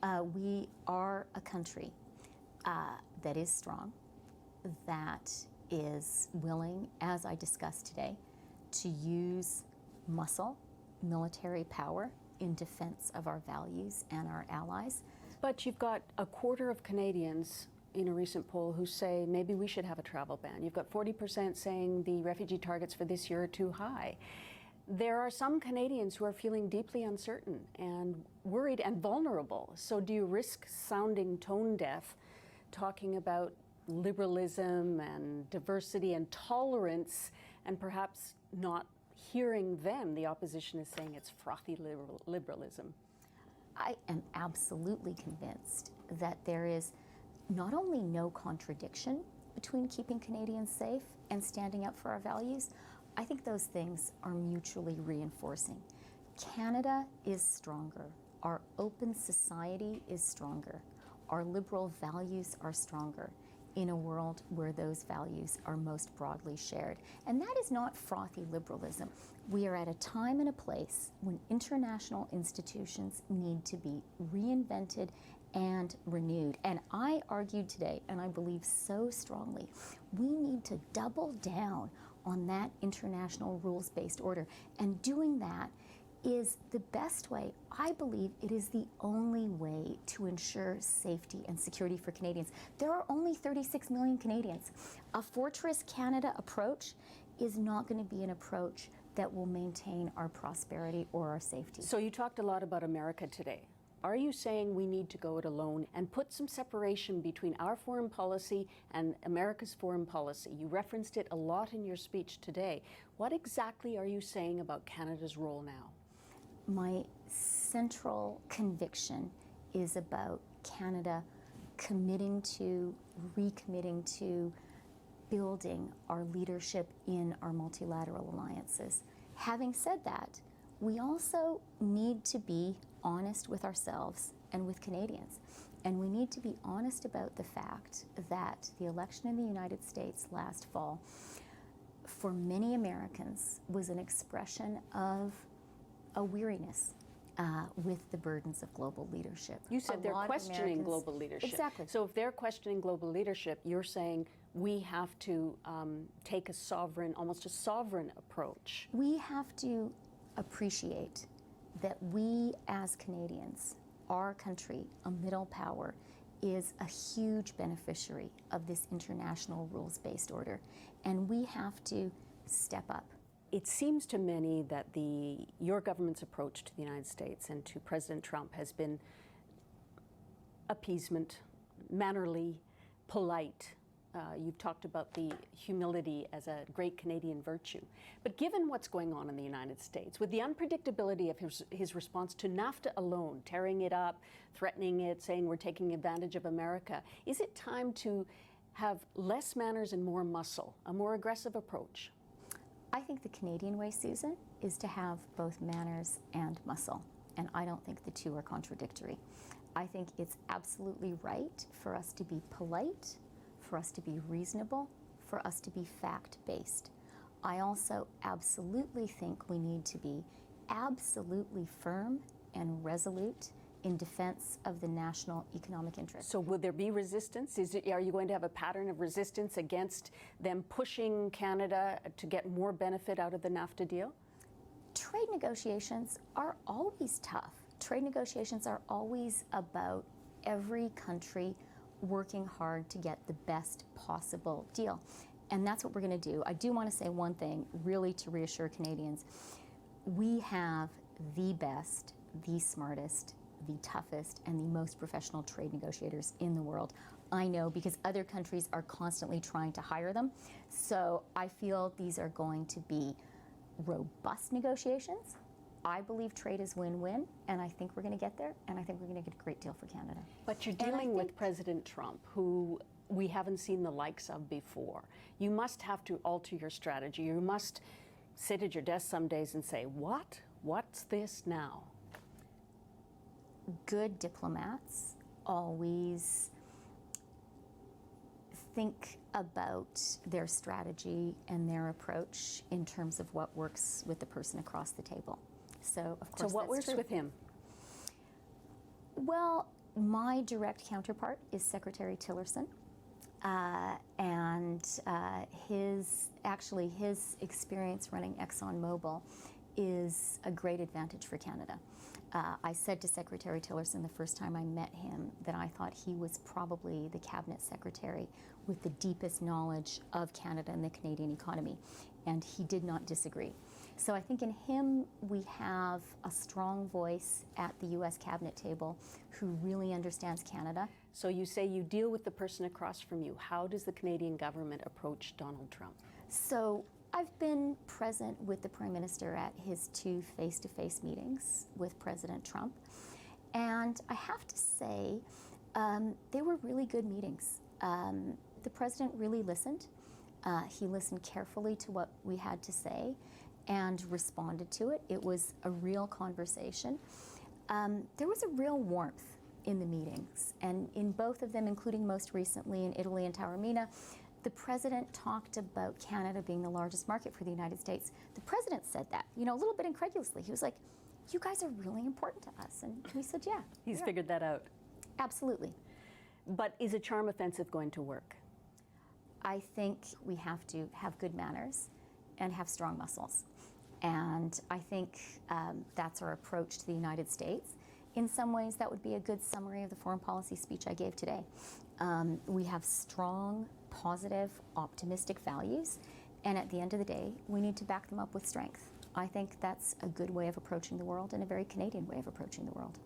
We are a country that is strong, that is willing, as I discussed today, to use muscle, military power in defense of our values and our allies. But you've got a quarter of Canadians in a recent poll who say maybe we should have a travel ban. You've got 40% saying the refugee targets for this year are too high. There are some Canadians who are feeling deeply uncertain and worried and vulnerable. So do you risk sounding tone deaf, talking about liberalism and diversity and tolerance, and perhaps not hearing them? The opposition is saying it's frothy liberalism. I am absolutely convinced that there is not only no contradiction between keeping Canadians safe and standing up for our values, I think those things are mutually reinforcing. Canada is stronger. Our open society is stronger. Our liberal values are stronger in a world where those values are most broadly shared. And that is not frothy liberalism. We are at a time and a place when international institutions need to be reinvented and renewed. And I argued today, and I believe so strongly, we need to double down on that international rules-based order. And doing that is the best way. I believe it is the only way to ensure safety and security for Canadians. There are only 36 million Canadians. A Fortress Canada approach is not going to be an approach that will maintain our prosperity or our safety. So you talked a lot about America today. Are you saying we need to go it alone and put some separation between our foreign policy and America's foreign policy? You referenced it a lot in your speech today. What exactly are you saying about Canada's role now? My central conviction is about Canada recommitting to building our leadership in our multilateral alliances. Having said that, we also need to be honest with ourselves and with Canadians. And we need to be honest about the fact that the election in the United States last fall, for many Americans, was an expression of a weariness with the burdens of global leadership. You said they're questioning global leadership. Exactly. So if they're questioning global leadership, you're saying we have to take a sovereign, almost a sovereign approach. We have to appreciate that we as Canadians, our country, a middle power, is a huge beneficiary of this international rules-based order. And we have to step up. It seems to many that your government's approach to the United States and to President Trump has been appeasement, mannerly, polite. You've talked about the humility as a great Canadian virtue. But given what's going on in the United States, with the unpredictability of his response to NAFTA alone, tearing it up, threatening it, saying we're taking advantage of America, is it time to have less manners and more muscle, a more aggressive approach? I think the Canadian way, Susan, is to have both manners and muscle. And I don't think the two are contradictory. I think it's absolutely right for us to be polite, for us to be reasonable, for us to be fact-based. I also absolutely think we need to be absolutely firm and resolute in defense of the national economic interest. So would there be resistance? Are you going to have a pattern of resistance against them pushing Canada to get more benefit out of the NAFTA deal? Trade negotiations are always tough. Trade negotiations are always about every country working hard to get the best possible deal. And that's what we're going to do. I do want to say one thing, really, to reassure Canadians. We have the best, the smartest, the toughest, and the most professional trade negotiators in the world. I know, because other countries are constantly trying to hire them. So I feel these are going to be robust negotiations. I believe trade is win-win, and I think we're going to get there, and I think we're going to get a great deal for Canada. But you're dealing with President Trump, who we haven't seen the likes of before. You must have to alter your strategy. You must sit at your desk some days and say, what? What's this now? Good diplomats always think about their strategy and their approach in terms of what works with the person across the table. So, of course, so what works with him? Well, My direct counterpart is Secretary Tillerson, and his experience running ExxonMobil is a great advantage for Canada. I said to Secretary Tillerson the first time I met him that I thought he was probably the cabinet secretary with the deepest knowledge of Canada and the Canadian economy, and he did not disagree. So I think in him we have a strong voice at the U.S. cabinet table who really understands Canada. So you say you deal with the person across from you. How does the Canadian government approach Donald Trump? So I've been present with the Prime Minister at his 2 face-to-face meetings with President Trump, and I have to say they were really good meetings. The President really listened. He listened carefully to what we had to say and responded to it. It was a real conversation. There was a real warmth in the meetings, and in both of them, including most recently in Italy and Taormina, the President talked about Canada being the largest market for the United States. The President said that, a little bit incredulously. He was like, "You guys are really important to us." And we said, "Yeah." He's figured that out. Absolutely. But is a charm offensive going to work? I think we have to have good manners and have strong muscles. And I think that's our approach to the United States. In some ways, that would be a good summary of the foreign policy speech I gave today. We have strong, positive, optimistic values, and at the end of the day, we need to back them up with strength. I think that's a good way of approaching the world and a very Canadian way of approaching the world.